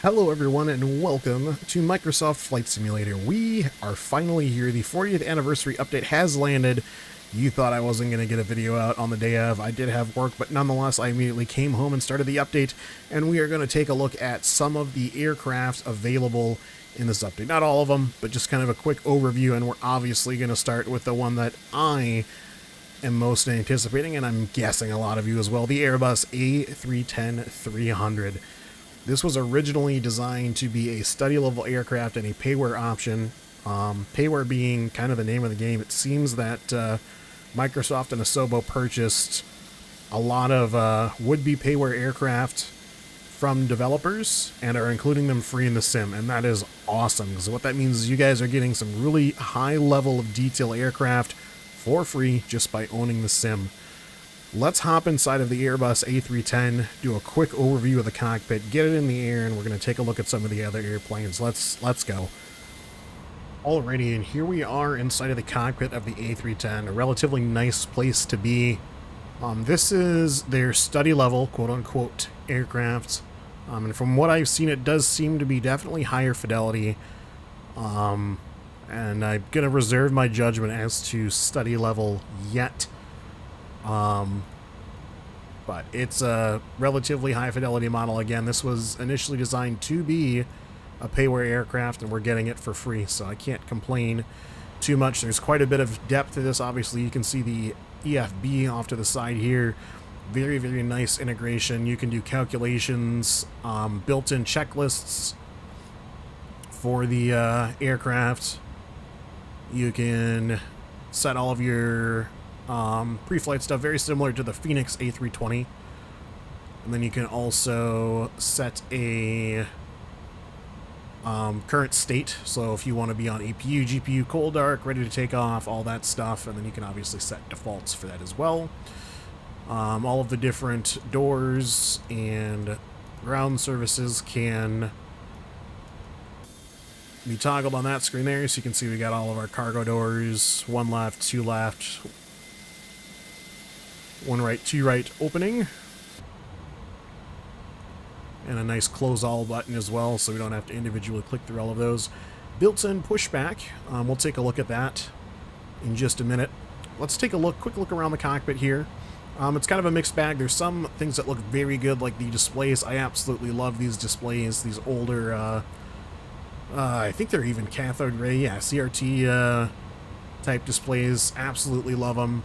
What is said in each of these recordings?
Hello everyone and welcome to Microsoft Flight Simulator. We are finally here. The 40th anniversary update has landed. You thought I wasn't going to get a video out on the day of. I did have work, but nonetheless I immediately came home and started the update, and we are going to take a look at some of the aircraft available in this update. Not all of them, but just kind of a quick overview, and we're obviously going to start with the one that I am most anticipating, and I'm guessing a lot of you as well, the Airbus A310-300. This was originally designed to be a study-level aircraft and a payware option. Payware being kind of the name of the game. It seems that Microsoft and Asobo purchased a lot of would-be payware aircraft from developers and are including them free in the sim, and that is awesome, because what that means is you guys are getting some really high level of detail aircraft for free just by owning the sim. Let's hop inside of the Airbus A310, do a quick overview of the cockpit, get it in the air, and we're going to take a look at some of the other airplanes. Let's go. Alrighty, and here we are inside of the cockpit of the A310, a relatively nice place to be. This is their study level, quote-unquote, aircraft. And from what I've seen, it does seem to be definitely higher fidelity. And I'm going to reserve my judgment as to study level yet. But it's a relatively high fidelity model. Again, this was initially designed to be a payware aircraft, and we're getting it for free, so I can't complain too much. There's quite a bit of depth to this. Obviously, you can see the EFB off to the side here. Very, very nice integration. You can do calculations, built-in checklists for the aircraft. You can set all of your pre-flight stuff, very similar to the Phoenix A320. And then you can also set a current state, so if you want to be on APU, GPU, cold dark, ready to take off, all that stuff, and then you can obviously set defaults for that as well. All of the different doors and ground services can be toggled on that screen there, so you can see we got all of our cargo doors, one left, two left, one right, two right opening, and a nice close all button as well, so we don't have to individually click through all of those. Built-in pushback, we'll take a look at that in just a minute. Let's take a quick look around the cockpit here. It's kind of a mixed bag. There's some things that look very good, like the displays. I absolutely love these displays, these older, I think they're even cathode ray, yeah, CRT type displays. Absolutely love them.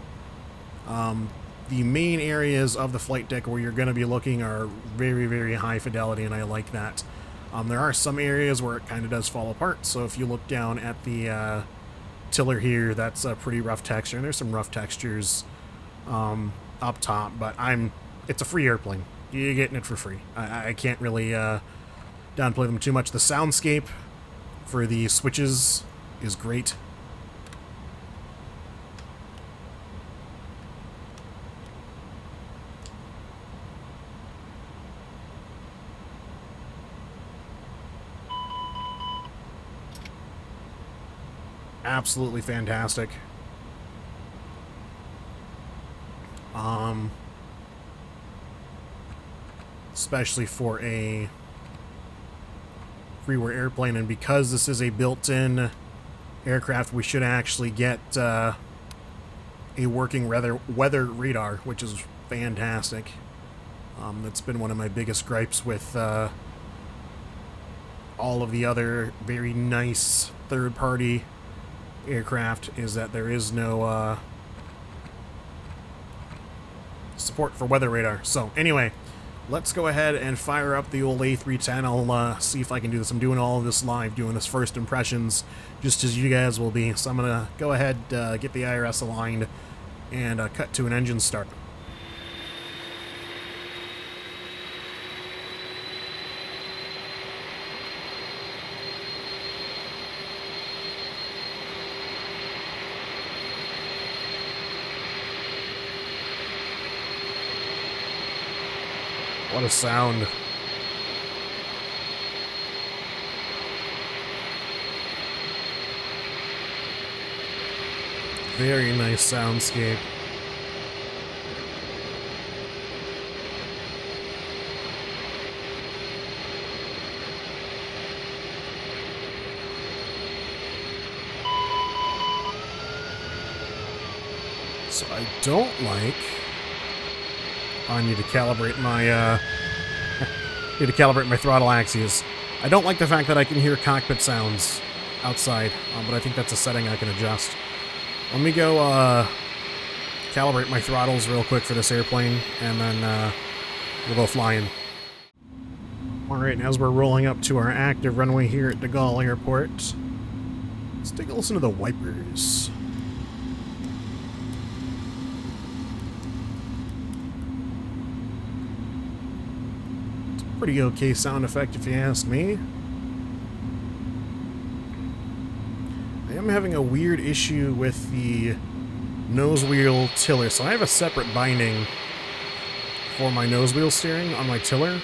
The main areas of the flight deck where you're going to be looking are very, very high fidelity, and I like that. There are some areas where it kind of does fall apart, so if you look down at the tiller here, that's a pretty rough texture, and there's some rough textures up top, but it's a free airplane. You're getting it for free. I can't really downplay them too much. The soundscape for the switches is great. Absolutely fantastic. Especially for a freeware airplane, and because this is a built-in aircraft, we should actually get a working weather radar, which is fantastic. That's been one of my biggest gripes with all of the other very nice third-party aircraft, is that there is no support for weather radar. So anyway, let's go ahead and fire up the old A310. I'll see if I can do this. I'm doing all of this live, doing this first impressions, just as you guys will be. So I'm gonna go ahead, get the IRS aligned, and cut to an engine start. What a sound. Very nice soundscape. So I don't like... I need to calibrate my, need to calibrate my throttle axes. I don't like the fact that I can hear cockpit sounds outside, but I think that's a setting I can adjust. Let me go, calibrate my throttles real quick for this airplane, and then, we'll go flying. Alright, as we're rolling up to our active runway here at de Gaulle Airport, let's take a listen to the wipers. It's a pretty okay sound effect if you ask me. I am having a weird issue with the nose wheel tiller, so I have a separate binding for my nose wheel steering on my tiller.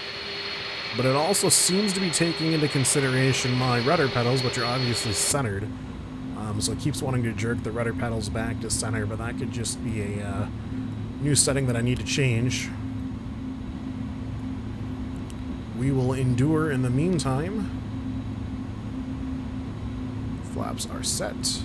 But it also seems to be taking into consideration my rudder pedals, which are obviously centered. So it keeps wanting to jerk the rudder pedals back to center, but that could just be a new setting that I need to change. We will endure in the meantime. Flaps are set.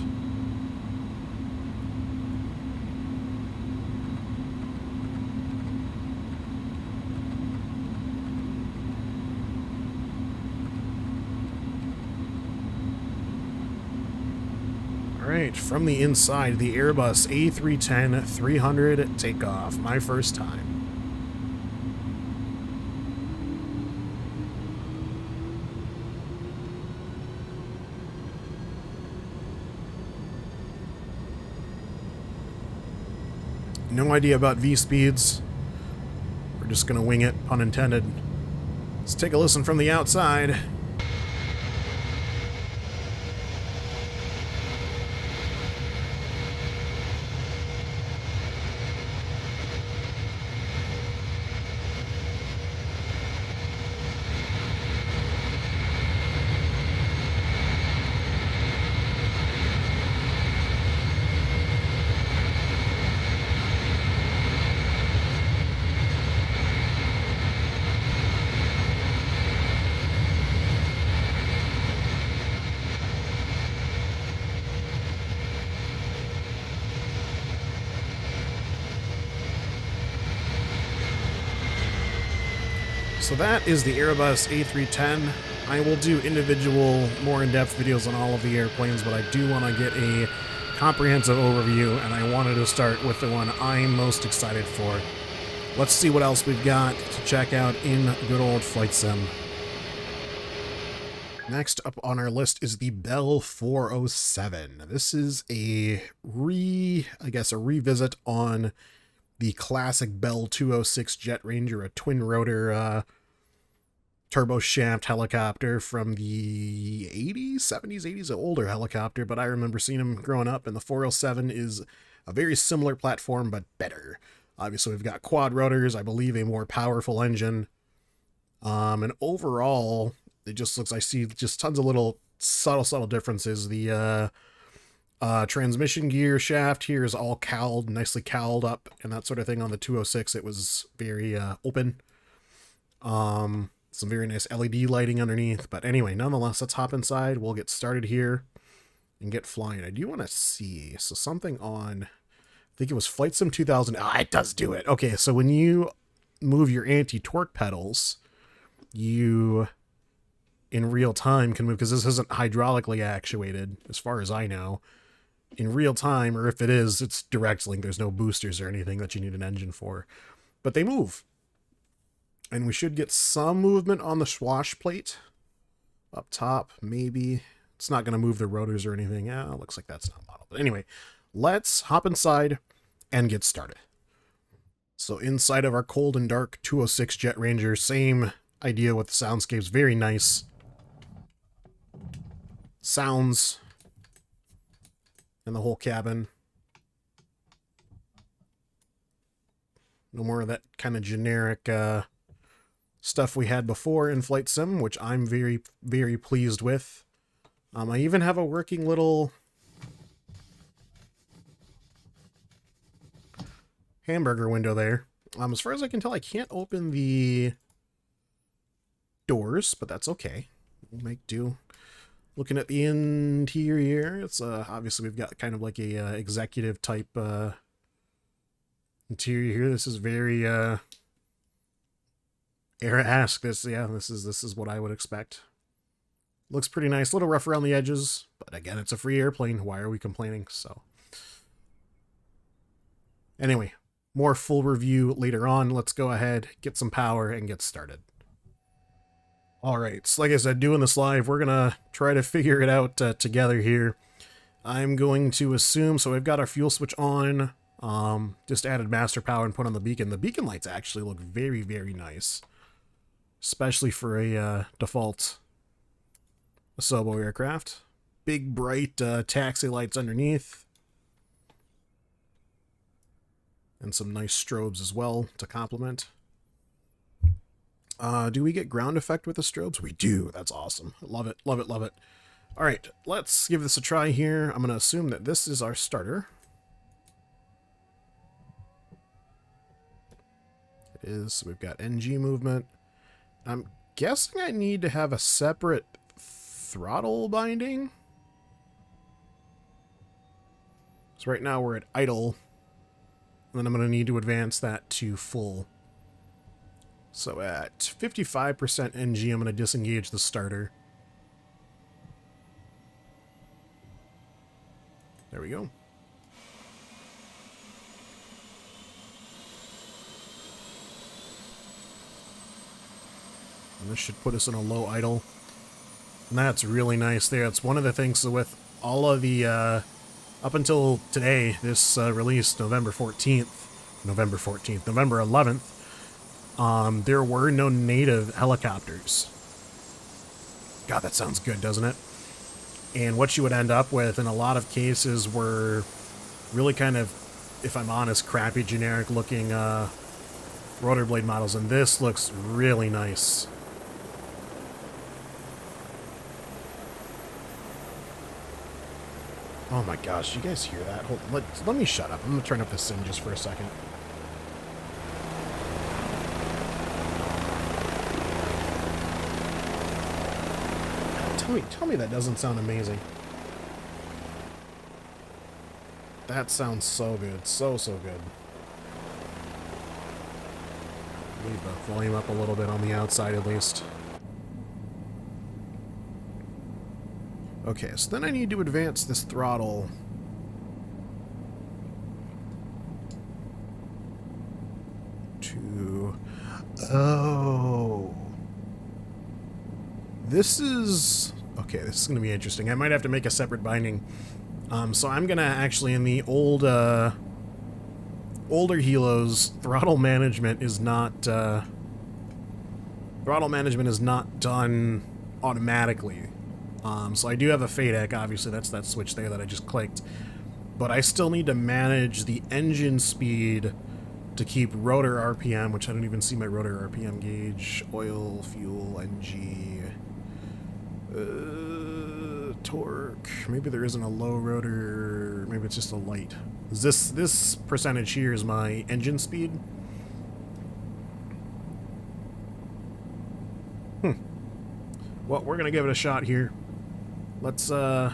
Alright, from the inside, the Airbus A310-300 takeoff. My first time. No idea about V-speeds. We're just gonna wing it, pun intended. Let's take a listen from the outside. So that is the Airbus A310. I will do individual, more in-depth videos on all of the airplanes, but I do want to get a comprehensive overview, and I wanted to start with the one I'm most excited for. Let's see what else we've got to check out in good old Flight Sim. Next up on our list is the Bell 407. This is a revisit on the classic Bell 206 Jet Ranger, a twin-rotor turbo shaft helicopter from the 80s, 70s, 80s, an older helicopter, but I remember seeing them growing up, and the 407 is a very similar platform, but better. Obviously, we've got quad rotors, I believe a more powerful engine, and overall, it just looks, I see just tons of little subtle differences. The transmission gear shaft here is all cowled, nicely cowled up, and that sort of thing. On the 206, it was very open. Some very nice LED lighting underneath. But anyway, nonetheless, let's hop inside. We'll get started here and get flying. I do want to see. So something on, I think it was Flight Sim 2000. Ah, it does do it. Okay, so when you move your anti-torque pedals, you, in real time, can move, because this isn't hydraulically actuated, as far as I know. In real time, or if it is, it's direct link. There's no boosters or anything that you need an engine for. But they move. And we should get some movement on the swash plate. Up top, maybe. It's not going to move the rotors or anything. Yeah, looks like that's not modeled. But anyway, let's hop inside and get started. So inside of our cold and dark 206 Jet Ranger, same idea with the soundscapes. Very nice sounds in the whole cabin. No more of that kind of generic stuff we had before in Flight Sim, which I'm very, very pleased with. I even have a working little hamburger window there. As far as I can tell, I can't open the doors, but that's okay. We'll make do. Looking at the interior, it's obviously we've got kind of like a executive type Interior here, this is very Era-esque. This is what I would expect. Looks pretty nice, a little rough around the edges, but again, it's a free airplane. Why are we complaining? So anyway, more full review later on. Let's go ahead, get some power, and get started. All right, so like I said, doing this live, we're gonna try to figure it out together here. I'm going to assume, so we've got our fuel switch on, just added master power and put on the beacon. The beacon lights actually look very, very nice, especially for a default Asobo aircraft. Big, bright taxi lights underneath. And some nice strobes as well to complement. Do we get ground effect with the strobes? We do. That's awesome. Love it, love it, love it. All right, let's give this a try here. I'm going to assume that this is our starter. It is. So we've got NG movement. I'm guessing I need to have a separate throttle binding. So right now we're at idle. And then I'm going to need to advance that to full. So at 55% NG, I'm going to disengage the starter. There we go. And this should put us in a low idle. And that's really nice there. It's one of the things with all of the, up until today, this released November 11th, there were no native helicopters. God, that sounds good, doesn't it? And what you would end up with in a lot of cases were really kind of, if I'm honest, crappy, generic looking rotor blade models. And this looks really nice. Oh my gosh, you guys hear that? Hold, let me shut up. I'm going to turn up the sim just for a second. Tell me that doesn't sound amazing. That sounds so good. So good. Leave the volume up a little bit on the outside at least. Okay, so then I need to advance this throttle. To... Oh. This is... Okay, this is going to be interesting. I might have to make a separate binding. So I'm going to actually, in the older helos, throttle management is not done automatically. So I do have a FADEC, obviously that's that switch there that I just clicked. But I still need to manage the engine speed to keep rotor RPM, which I don't even see my rotor RPM gauge. Oil, fuel, NG... torque. Maybe there isn't a low rotor. Maybe it's just a light. This percentage here is my engine speed. Well, we're gonna give it a shot here. Let's go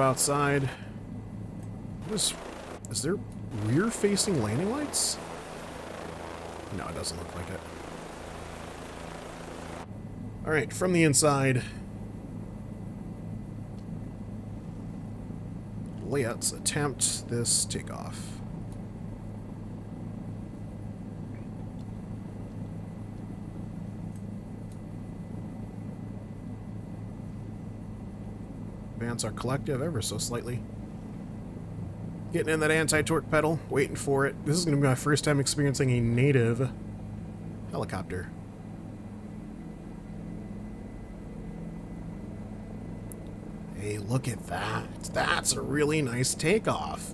outside. Is there rear-facing landing lights? No, it doesn't look like it. Alright, from the inside. Let's attempt this takeoff. Advance our collective ever so slightly. Getting in that anti-torque pedal, waiting for it. This is going to be my first time experiencing a native helicopter. Hey, look at that. That's a really nice takeoff.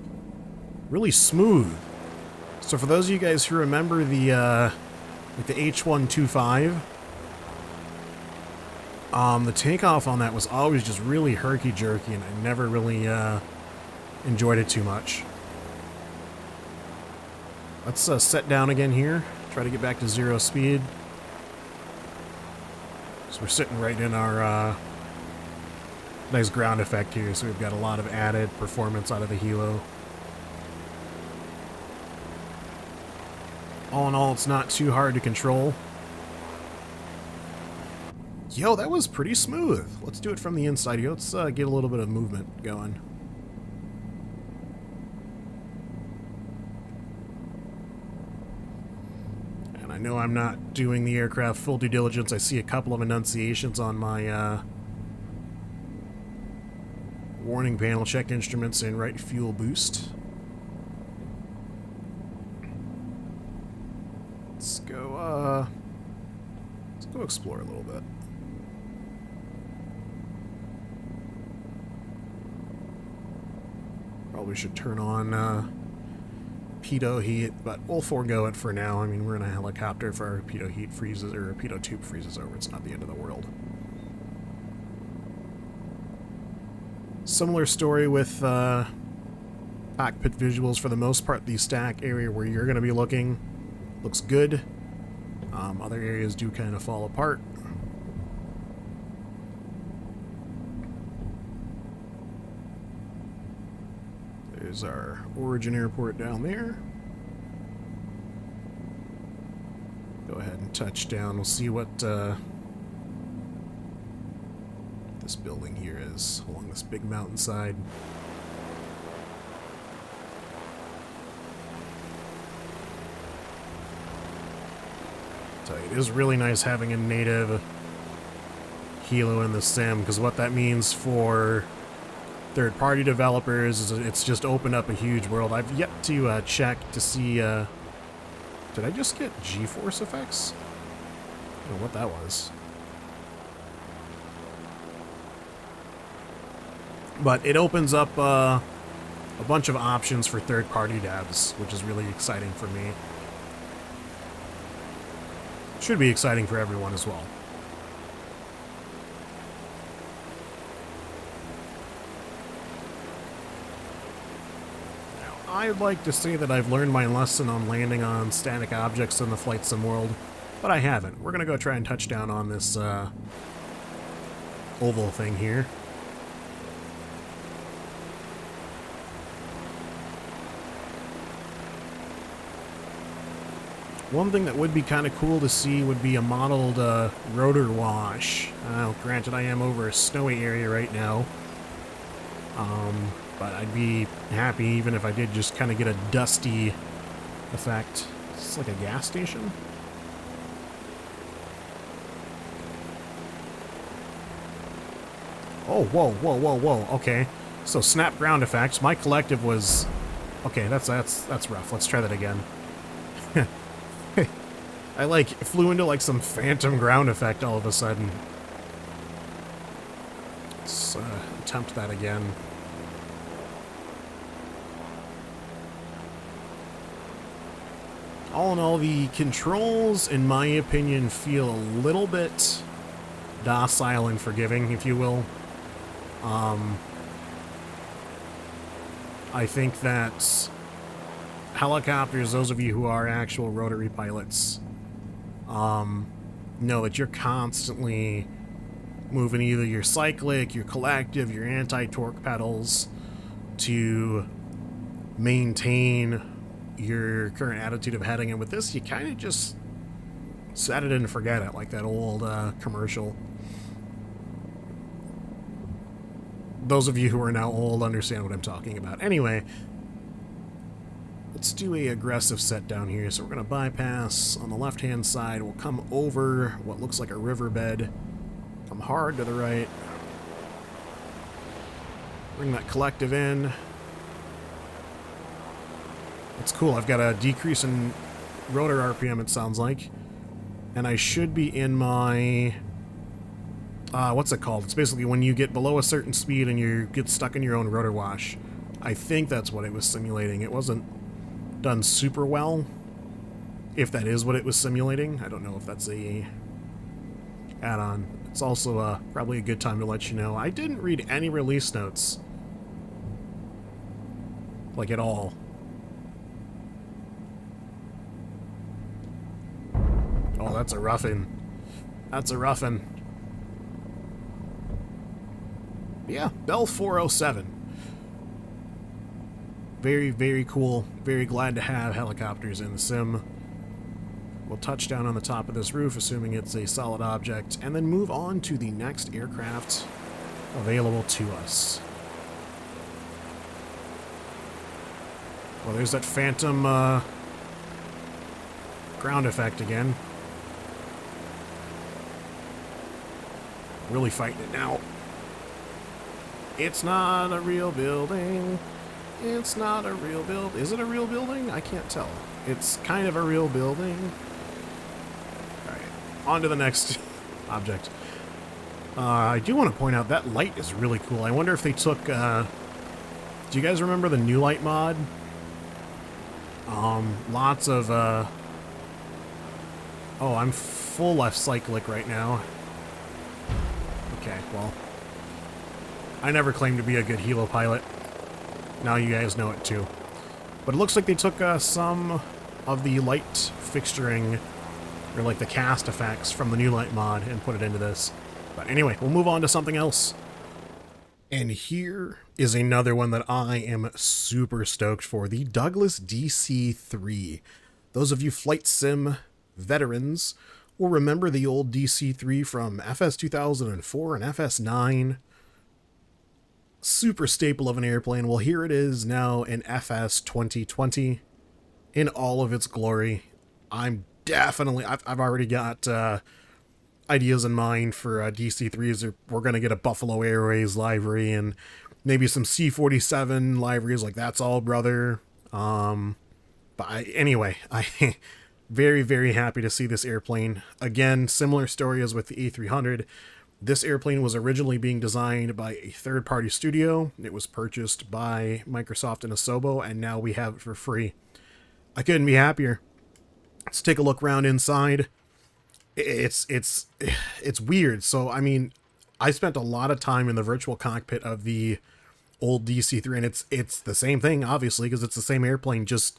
Really smooth. So for those of you guys who remember the H125, the takeoff on that was always just really herky-jerky, and I never really enjoyed it too much. Let's set down again here. Try to get back to 0 speed. So we're sitting right in our Nice ground effect here, so we've got a lot of added performance out of the helo. All in all, it's not too hard to control. Yo, that was pretty smooth. Let's do it from the inside here. Let's get a little bit of movement going. And I know I'm not doing the aircraft full due diligence. I see a couple of enunciations on my warning panel. Check instruments and right fuel boost. Let's go explore a little bit. Probably should turn on pitot heat, but we'll forego it for now. I mean, we're in a helicopter. If our pitot heat freezes, or a pitot tube freezes over, it's not the end of the world. Similar story with cockpit visuals. For the most part, the stack area where you're going to be looking looks good. Other areas do kind of fall apart. There's our origin airport down there. Go ahead and touch down. We'll see what this building here is along this big mountainside. It is really nice having a native helo in the sim, because what that means for third-party developers is it's just opened up a huge world. I've yet to check to see... did I just get G-force effects? I don't know what that was. But it opens up a bunch of options for third-party devs, which is really exciting for me. Should be exciting for everyone as well. Now, I'd like to say that I've learned my lesson on landing on static objects in the flight sim world, but I haven't. We're gonna go try and touch down on this oval thing here. One thing that would be kind of cool to see would be a modeled rotor wash. Granted, I am over a snowy area right now. But I'd be happy even if I did just kind of get a dusty effect. It's like a gas station. Oh, whoa, whoa, whoa, whoa. Okay. So snap ground effects. My collective was... Okay, that's rough. Let's try that again. I flew into some phantom ground effect all of a sudden. Let's attempt that again. All in all, the controls, in my opinion, feel a little bit docile and forgiving, if you will. I think that helicopters, those of you who are actual rotary pilots, know that you're constantly moving either your cyclic, your collective, your anti-torque pedals to maintain your current attitude of heading. And with this, you kind of just set it and forget it, like that old commercial. Those of you who are now old understand what I'm talking about. Anyway, let's do a aggressive set down here. So we're going to bypass on the left-hand side. We'll come over what looks like a riverbed. Come hard to the right. Bring that collective in. That's cool. I've got a decrease in rotor RPM, it sounds like. And I should be in my... what's it called? It's basically when you get below a certain speed and you get stuck in your own rotor wash. I think that's what it was simulating. It wasn't done super well, if that is what it was simulating. I don't know if that's a add-on. It's also probably a good time to let you know I didn't read any release notes, like at all. Oh, that's a roughin'. That's a roughin'. Yeah, Bell 407. Very, very cool. Very glad to have helicopters in the sim. We'll touch down on the top of this roof, assuming it's a solid object, and then move on to the next aircraft available to us. Well, there's that phantom ground effect again. Really fighting it now. It's not a real building. It's not a real build. Is it a real building? I can't tell. It's kind of a real building. Alright, on to the next object. I do want to point out that light is really cool. I wonder if they took, do you guys remember the New Light mod? Lots of, oh, I'm full left cyclic right now. Okay, well, I never claimed to be a good helo pilot. Now you guys know it too. But it looks like they took some of the light fixturing, or like the cast effects from the New Light mod and put it into this. But anyway, we'll move on to something else. And here is another one that I am super stoked for, the Douglas DC-3. Those of you flight sim veterans will remember the old DC-3 from FS2004 and FS9. Super staple of an airplane. Well, here it is now in FS2020 in all of its glory. I've already got ideas in mind for DC-3s. We're going to get a Buffalo Airways livery and maybe some C-47 liveries, like that's all, brother. Anyway, I very, very happy to see this airplane. Again, similar story as with the A300. This airplane was originally being designed by a third-party studio. It was purchased by Microsoft and Asobo, and now we have it for free. I couldn't be happier. Let's take a look around inside. It's weird. So, I mean, I spent a lot of time in the virtual cockpit of the old DC-3, and it's the same thing, obviously, because it's the same airplane, just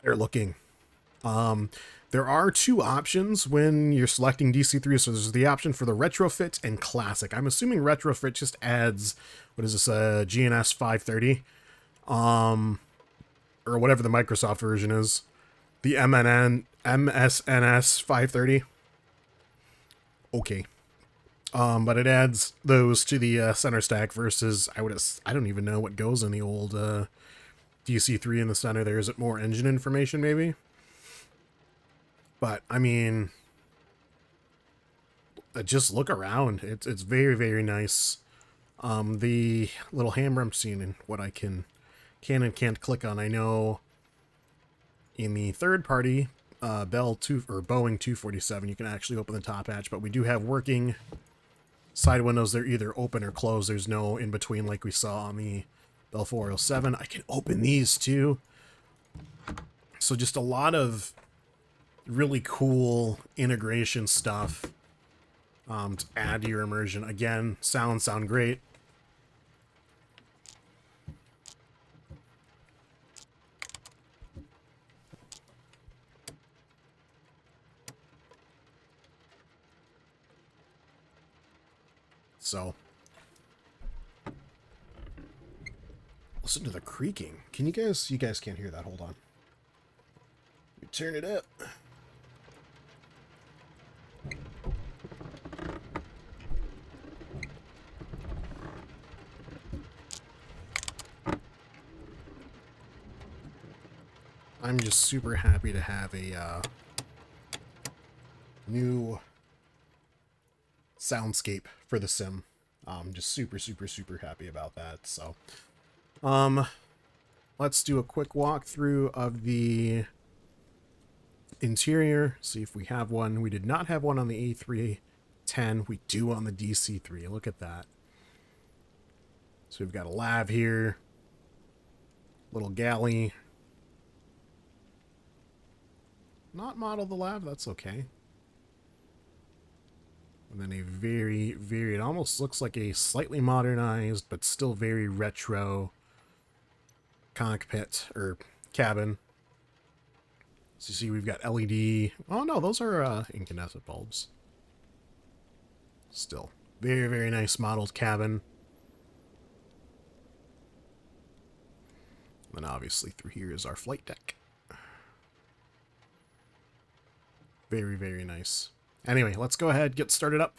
better looking. There are two options when you're selecting DC-3. So there's the option for the retrofit and classic. I'm assuming retrofit just adds, what is this, GNS 530? Or whatever the Microsoft version is. The MSNS 530. Okay. But it adds those to the center stack versus, I don't even know what goes in the old DC-3 in the center there. Is it more engine information, maybe? But, I mean, just look around. It's very, very nice. The little hammer I'm seeing and what I can and can't click on. I know in the third party, Boeing 247, you can actually open the top hatch, but we do have working side windows. They're either open or closed. There's no in between like we saw on the Bell 407. I can open these too. So just a lot of really cool integration stuff to add to your immersion. Again, sound great. So, listen to the creaking. Can you guys can't hear that. Hold on. You turn it up. I'm just super happy to have a new soundscape for the sim. Just super, super, super happy about that. So, let's do a quick walkthrough of the interior. See if we have one. We did not have one on the A310. We do on the DC-3. Look at that. So we've got a lav here, little galley. Not model the lav, that's okay. And then a very, very, it almost looks like a slightly modernized, but still very retro cockpit, or cabin. So you see we've got LED. Oh no, those are incandescent bulbs. Still, very, very nice modeled cabin. And obviously through here is our flight deck. Very, very nice. Anyway, let's go ahead, get started up,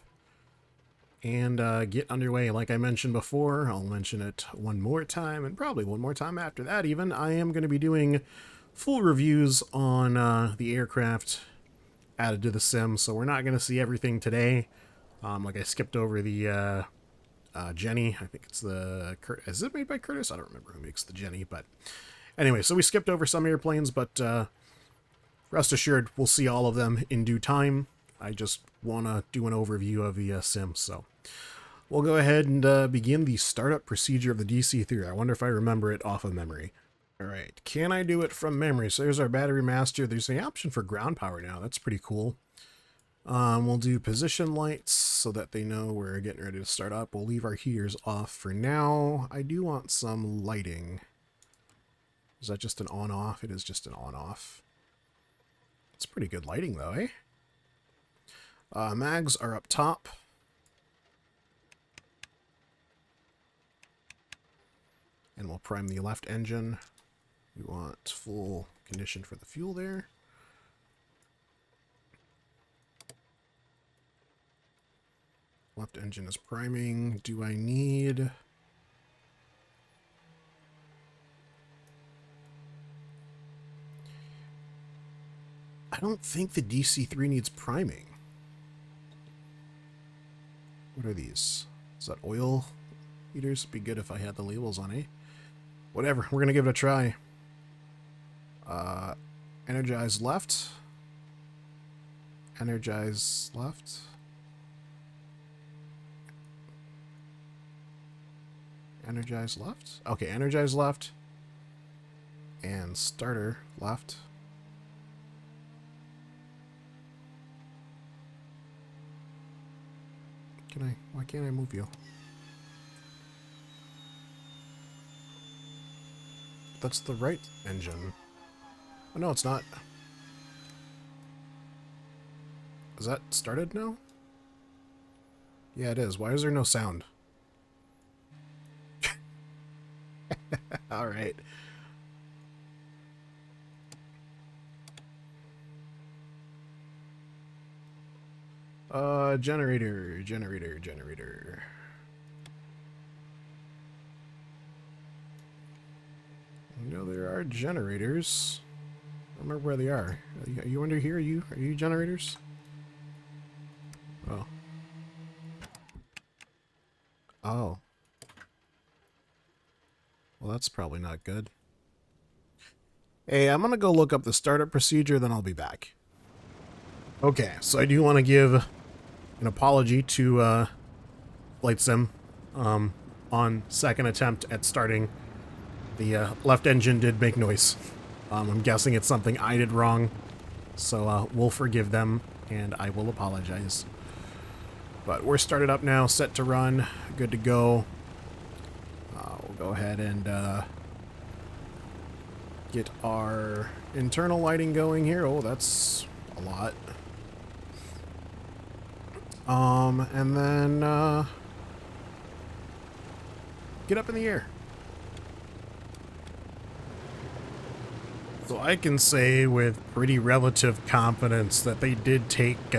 and get underway. Like I mentioned before, I'll mention it one more time, and probably one more time after that even. I am going to be doing full reviews on the aircraft added to the sim, so we're not going to see everything today. Like I skipped over the Jenny. I think it's the... Is it made by Curtis? I don't remember who makes the Jenny, but... Anyway, so we skipped over some airplanes, but rest assured, we'll see all of them in due time. I just want to do an overview of the sim, so... We'll go ahead and begin the startup procedure of the DC-3. I wonder if I remember it off of memory. Alright, can I do it from memory? So there's our battery master. There's the option for ground power now. That's pretty cool. We'll do position lights so that they know we're getting ready to start up. We'll leave our heaters off for now. I do want some lighting. Is that just an on-off? It is just an on-off. It's pretty good lighting though, eh? Mags are up top. And we'll prime the left engine. We want full condition for the fuel there. Left engine is priming. Do I need... I don't think the DC-3 needs priming. What are these? Is that oil heaters? Be good if I had the labels on, eh? Whatever, we're gonna give it a try. Energize left. Energize left. Energize left. Okay, energize left. And starter left. Why can't I move you? That's the right engine. Oh, no, it's not. Is that started now? Yeah, it is. Why is there no sound? All right. Generator. I know there are generators. I don't remember where they are. Are you under here? Are you generators? Oh. Oh. Well, that's probably not good. Hey, I'm gonna go look up the startup procedure, then I'll be back. Okay, so I do want to give an apology to Flight Sim on second attempt at starting. The left engine did make noise. I'm guessing it's something I did wrong, so we'll forgive them, and I will apologize. But we're started up now, set to run, good to go. We'll go ahead and get our internal lighting going here. Oh, that's a lot. And then get up in the air. So I can say with pretty relative confidence that they did take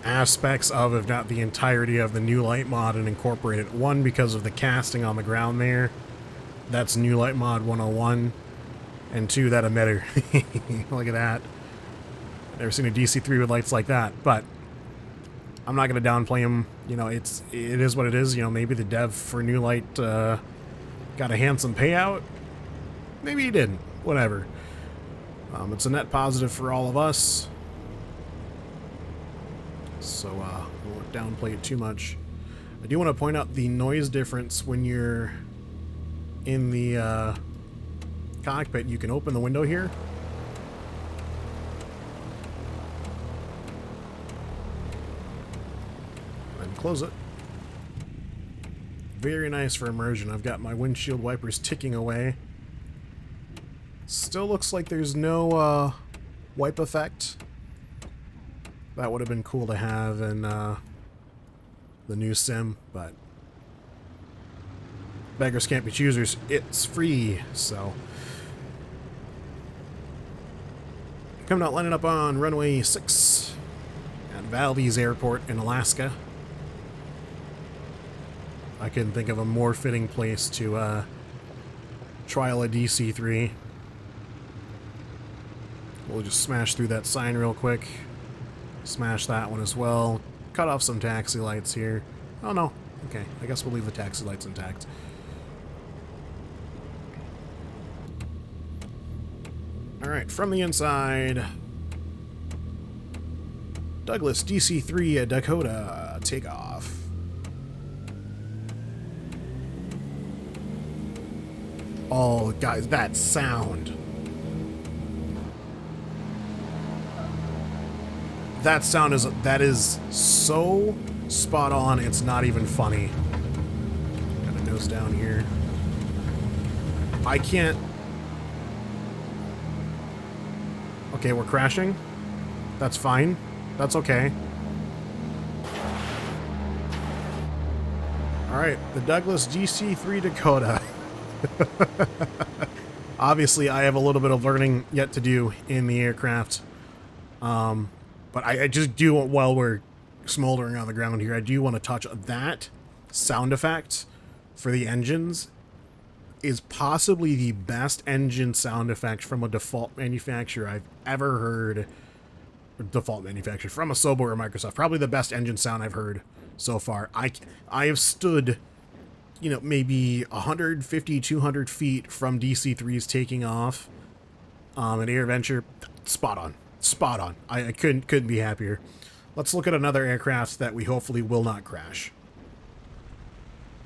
aspects of, if not the entirety of, the new light mod and incorporate it. One, because of the casting on the ground there. That's new light mod 101. And two, that emitter. Look at that. Never seen a DC-3 with lights like that, but I'm not going to downplay them. You know, it is what it is. You know, maybe the dev for new light got a handsome payout. Maybe he didn't. Whatever. It's a net positive for all of us. So, we won't downplay it too much. I do want to point out the noise difference when you're in the cockpit. You can open the window here. And close it. Very nice for immersion. I've got my windshield wipers ticking away. Still looks like there's no wipe effect. That would have been cool to have in the new sim, but beggars can't be choosers. It's free, so. Coming out, lining up on runway 6 at Valdez Airport in Alaska. I couldn't think of a more fitting place to trial a DC-3. We'll just smash through that sign real quick. Smash that one as well. Cut off some taxi lights here. Oh no. Okay, I guess we'll leave the taxi lights intact. Alright, from the inside. Douglas DC-3 Dakota takeoff. Oh, guys, that sound. That sound is so spot on, it's not even funny. Got a nose down here. I can't... Okay, we're crashing. That's fine. That's okay. Alright, the Douglas DC-3 Dakota. Obviously, I have a little bit of learning yet to do in the aircraft. But I just do, while we're smoldering on the ground here, I do want to touch that sound effect for the engines is possibly the best engine sound effect from a default manufacturer I've ever heard. Default manufacturer from a Asobo or Microsoft. Probably the best engine sound I've heard so far. I have stood, you know, maybe 150, 200 feet from DC-3s taking off an AirVenture. Spot on. Spot on. I couldn't be happier. Let's look at another aircraft that we hopefully will not crash.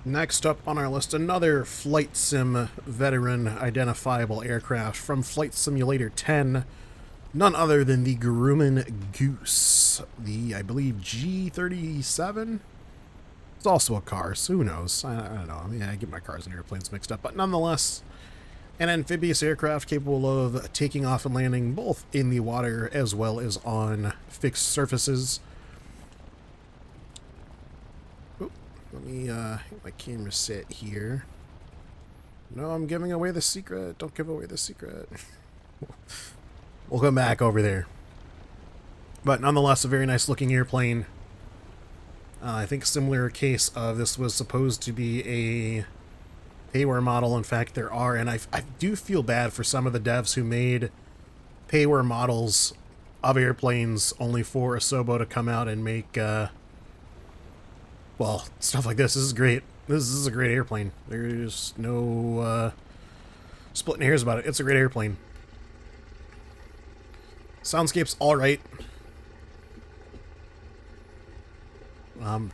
Next up on our list, another Flight Sim veteran identifiable aircraft from Flight Simulator 10. None other than the Grumman Goose. The, I believe, G37? It's also a car, so who knows? I don't know. I mean, I get my cars and airplanes mixed up, but nonetheless, an amphibious aircraft capable of taking off and landing both in the water as well as on fixed surfaces. Oop, let me get my camera set here. No, I'm giving away the secret. Don't give away the secret. We'll come back over there. But nonetheless, a very nice looking airplane. I think a similar case of this was supposed to be a payware model. In fact, there are, and I do feel bad for some of the devs who made payware models of airplanes only for Asobo to come out and make, well, stuff like this. This is great. This is a great airplane. There's no splitting hairs about it. It's a great airplane. Soundscape's alright.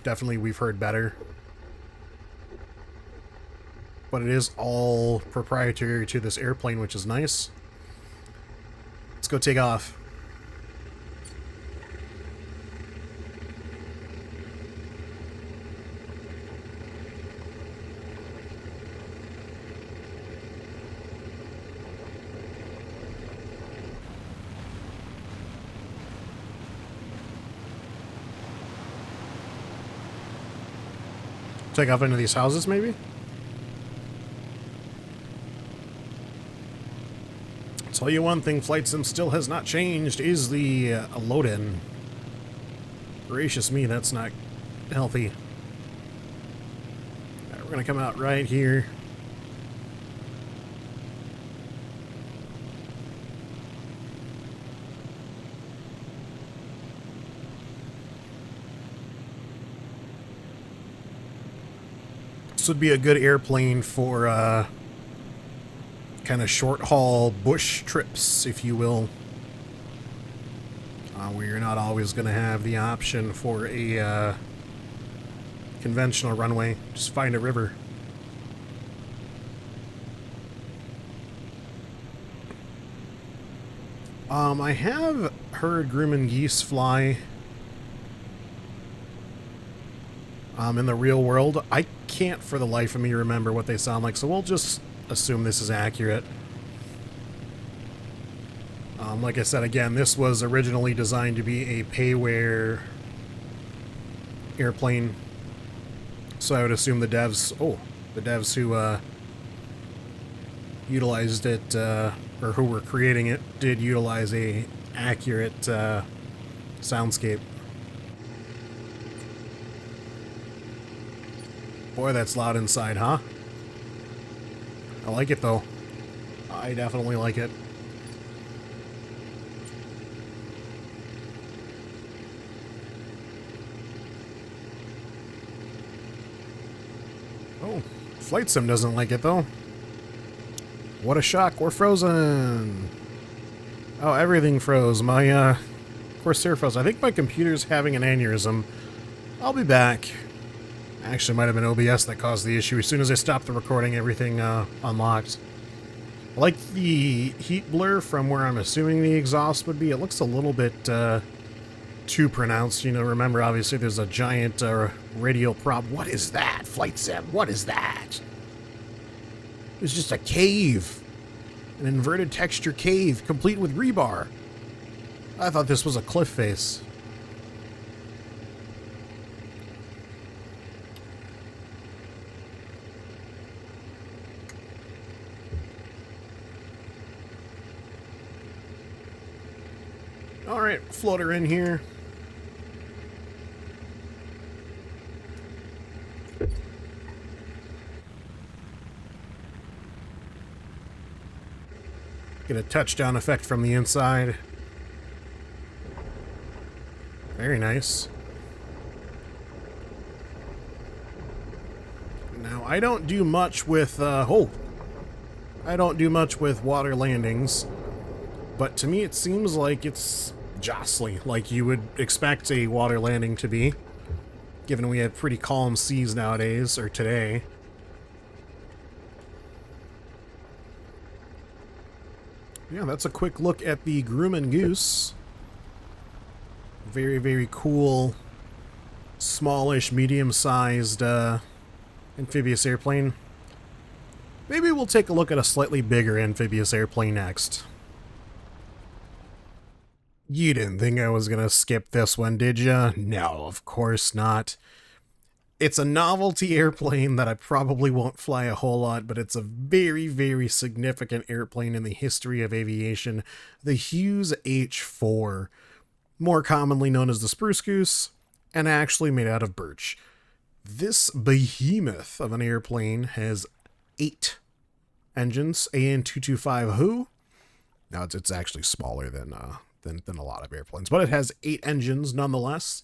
Definitely we've heard better. But it is all proprietary to this airplane, which is nice. Let's go take off. Take off into these houses, maybe? Tell you one thing Flight Sim still has not changed is the load-in. Gracious me, that's not healthy. Alright, we're gonna come out right here. This would be a good airplane for kind of short-haul bush trips, if you will, where you're not always going to have the option for a conventional runway. Just find a river. I have heard Grumman Geese fly in the real world. I can't for the life of me remember what they sound like, so we'll just assume this is accurate. Like I said, again, this was originally designed to be a payware airplane, so I would assume the devs... Oh, The devs who utilized it, or who were creating it, did utilize a accurate soundscape. Boy, that's loud inside, huh? I like it, though. I definitely like it. Oh, Flight Sim doesn't like it, though. What a shock, we're frozen! Oh, everything froze. My, Corsair froze. I think my computer's having an aneurysm. I'll be back. Actually, might have been OBS that caused the issue. As soon as I stopped the recording, everything unlocked. I like the heat blur from where I'm assuming the exhaust would be. It looks a little bit too pronounced. You know, remember, obviously, there's a giant radial prop. What is that, Flight Sim? What is that? It's just a cave. An inverted texture cave, complete with rebar. I thought this was a cliff face. Alright, floater in here. Get a touchdown effect from the inside. Very nice. Now, I don't do much with, I don't do much with water landings, but to me it seems like it's jostly, like you would expect a water landing to be, given we have pretty calm seas nowadays, or today. Yeah, that's a quick look at the Grumman Goose. Very, very cool, smallish, medium-sized amphibious airplane. Maybe we'll take a look at a slightly bigger amphibious airplane next. You didn't think I was gonna skip this one, did ya? No, of course not. It's a novelty airplane that I probably won't fly a whole lot, but it's a very, very significant airplane in the history of aviation. The Hughes H4, more commonly known as the Spruce Goose, and actually made out of birch. This behemoth of an airplane has 8 engines, AN225 Who. Now it's actually smaller than a lot of airplanes, but it has 8 engines nonetheless.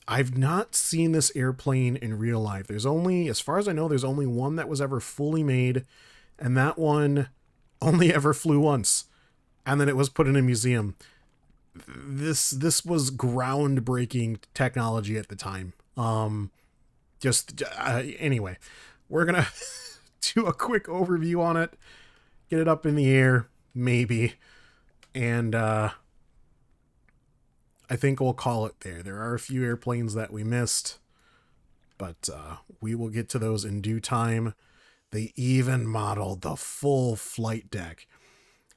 I've not seen this airplane in real life. There's only, as far as I know, there's only one that was ever fully made, and that one only ever flew once, and then it was put in a museum. This was groundbreaking technology at the time. Anyway, we're gonna do a quick overview on it, get it up in the air, maybe, and I think we'll call it there. There are a few airplanes that we missed, but we will get to those in due time. They even modeled the full flight deck.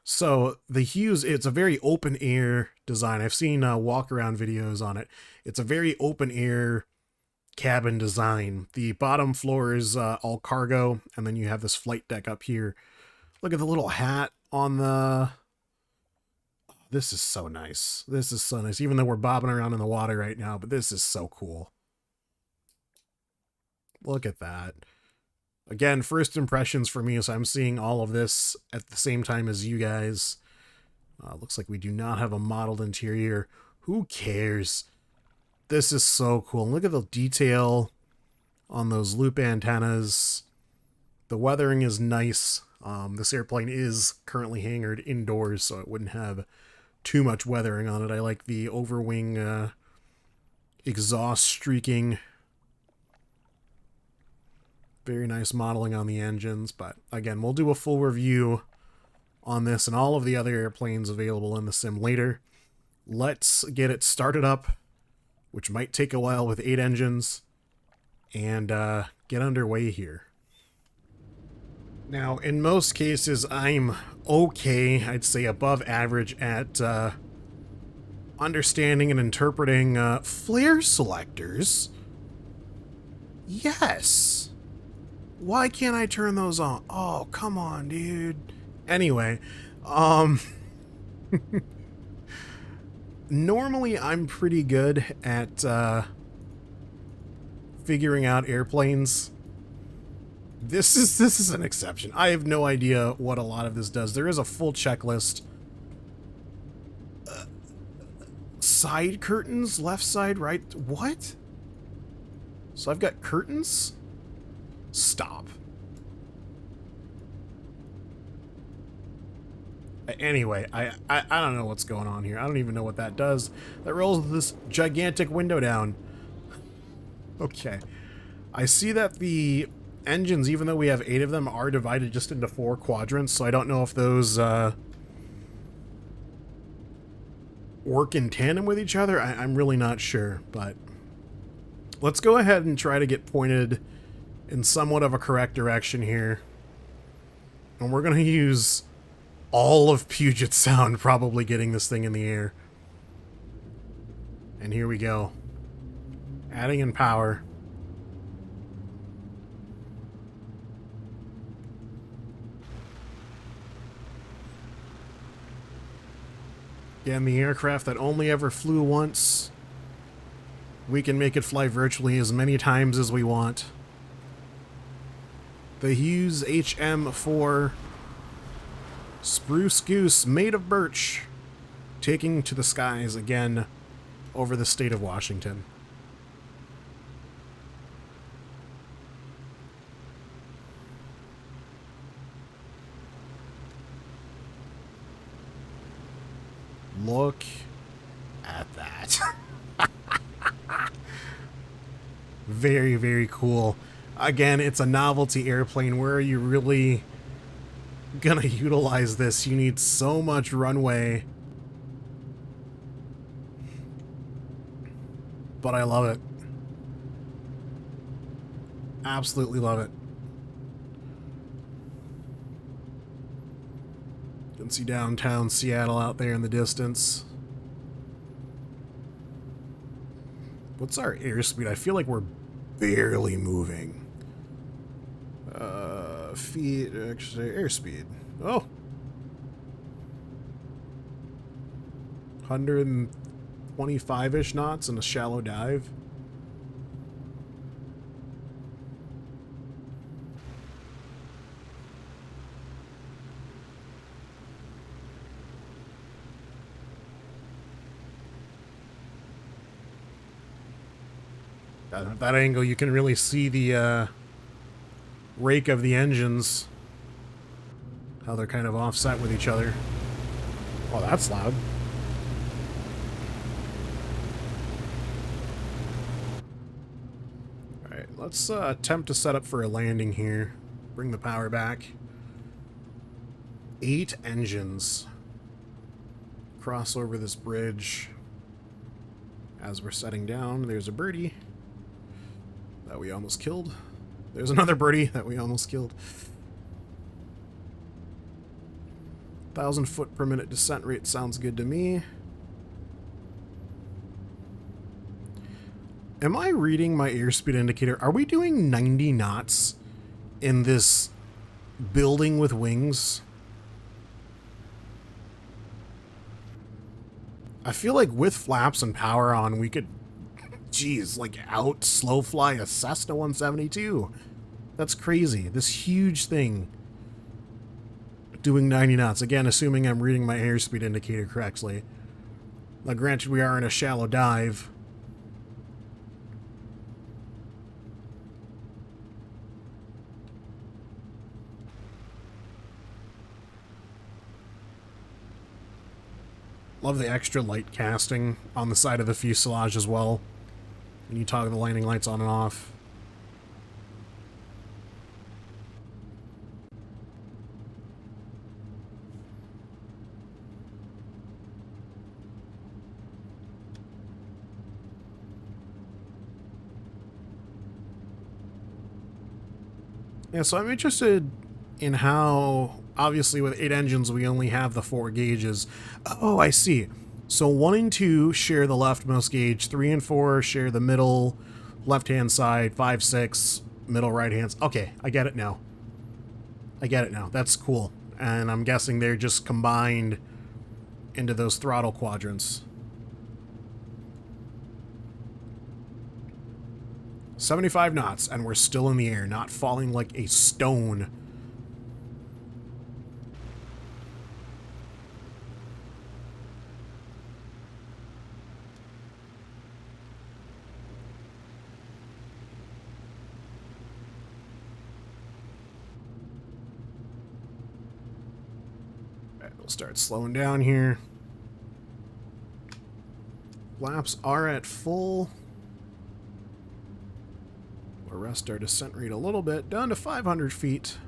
So the Hughes, it's a very open air design. I've seen walk around videos on it. It's a very open air cabin design. The bottom floor is all cargo, and then you have this flight deck up here. Look at the little hat on the... This is so nice. This is so nice, even though we're bobbing around in the water right now, but this is so cool. Look at that. Again, first impressions for me, so I'm seeing all of this at the same time as you guys. Looks like we do not have a modeled interior. Who cares? This is so cool. Look at the detail on those loop antennas. The weathering is nice. This airplane is currently hangared indoors, so it wouldn't have too much weathering on it. I like the overwing exhaust streaking. Very nice modeling on the engines, but again, we'll do a full review on this and all of the other airplanes available in the sim later. Let's get it started up, which might take a while with 8 engines, and get underway here. Now, in most cases, I'm okay, I'd say above average at understanding and interpreting flare selectors. Yes. Why can't I turn those on? Oh, come on, dude. Anyway, um... normally I'm pretty good at, figuring out airplanes. This is an exception. I have no idea what a lot of this does. There is a full checklist. Side curtains, left side, right. What? So I've got curtains? Stop. Anyway, I don't know what's going on here. I don't even know what that does. That rolls this gigantic window down. Okay. I see that the engines, even though we have 8 of them, are divided just into 4 quadrants, so I don't know if those work in tandem with each other. I'm really not sure, but let's go ahead and try to get pointed in somewhat of a correct direction here. And we're going to use all of Puget Sound probably getting this thing in the air. And here we go. Adding in power. Again, the aircraft that only ever flew once. We can make it fly virtually as many times as we want. The Hughes HM4 Spruce Goose made of birch, taking to the skies again over the state of Washington. Look at that. Very, very cool. Again, it's a novelty airplane. Where are you really gonna utilize this? You need so much runway. But I love it. Absolutely love it. You can see downtown Seattle out there in the distance. What's our airspeed? I feel like we're barely moving. Feet, actually, airspeed. Oh! 125-ish knots in a shallow dive. At that angle, you can really see the rake of the engines. How they're kind of offset with each other. Oh, that's loud. Alright, let's attempt to set up for a landing here. Bring the power back. 8 engines. Cross over this bridge. As we're setting down, there's a birdie that we almost killed. There's another birdie that we almost killed. 1,000 foot per minute descent rate sounds good to me. Am I reading my airspeed indicator? Are we doing 90 knots in this building with wings? I feel like with flaps and power on, we could, geez, like out slow fly a Cessna 172. That's crazy. This huge thing doing 90 knots. Again, assuming I'm reading my airspeed indicator correctly. Now, granted, we are in a shallow dive. Love the extra light casting on the side of the fuselage as well. And you toggle the landing lights on and off. Yeah, so I'm interested in how, obviously with 8 engines, we only have the 4 gauges. Oh, I see. So 1 and 2 share the leftmost gauge, 3 and 4 share the middle left-hand side, 5, 6, middle right hands. Okay, I get it now. I get it now. That's cool. And I'm guessing they're just combined into those throttle quadrants. 75 knots, and we're still in the air, not falling like a stone. We'll start slowing down here. Flaps are at full. We'll arrest our descent rate a little bit, down to 500 feet.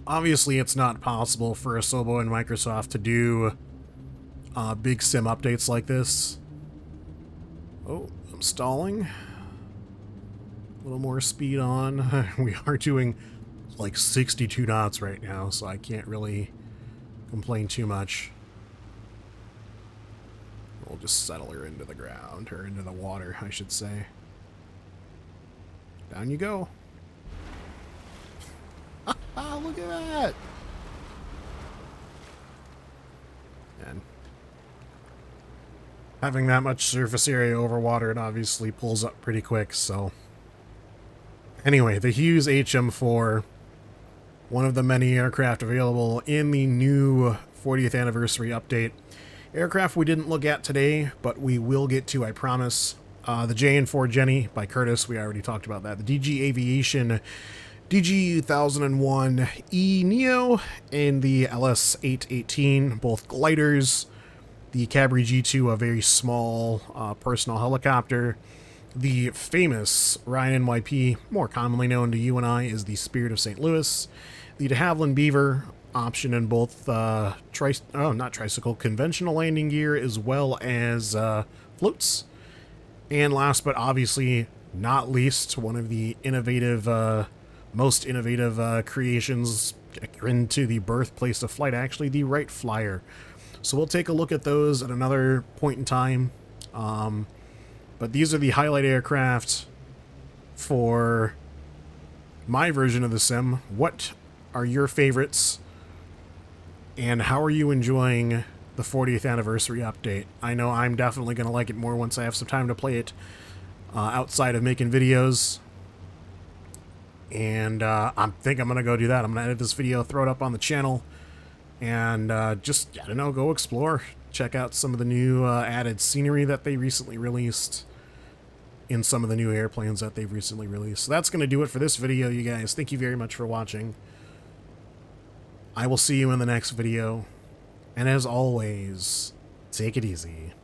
Obviously, it's not possible for Asobo and Microsoft to do big sim updates like this. Oh, I'm stalling. A little more speed on. We are doing like 62 knots right now, so I can't really complain too much. We'll just settle her into the ground, or into the water, I should say. Down you go. Look at that! And having that much surface area over water, it obviously pulls up pretty quick, so... Anyway, the Hughes HM4, one of the many aircraft available in the new 40th anniversary update. Aircraft we didn't look at today, but we will get to, I promise. The JN4 Jenny by Curtis, we already talked about that. The DG Aviation DG1001E Neo and the LS A310, both gliders. The Cabri G2, a very small personal helicopter. The famous Ryan NYP, more commonly known to you and I, is the Spirit of St. Louis. The de Havilland Beaver, option in both conventional landing gear as well as floats. And last but obviously not least, one of the most innovative creations into the birthplace of flight, actually, the Wright Flyer. So we'll take a look at those at another point in time. But these are the highlight aircraft for my version of the sim. What are your favorites? And how are you enjoying the 40th anniversary update? I know I'm definitely going to like it more once I have some time to play it outside of making videos. And I think I'm going to go do that. I'm going to edit this video, throw it up on the channel, and just, I don't know, go explore. Check out some of the new added scenery that they recently released in some of the new airplanes that they've recently released. So that's going to do it for this video, you guys. Thank you very much for watching. I will see you in the next video. And as always, take it easy.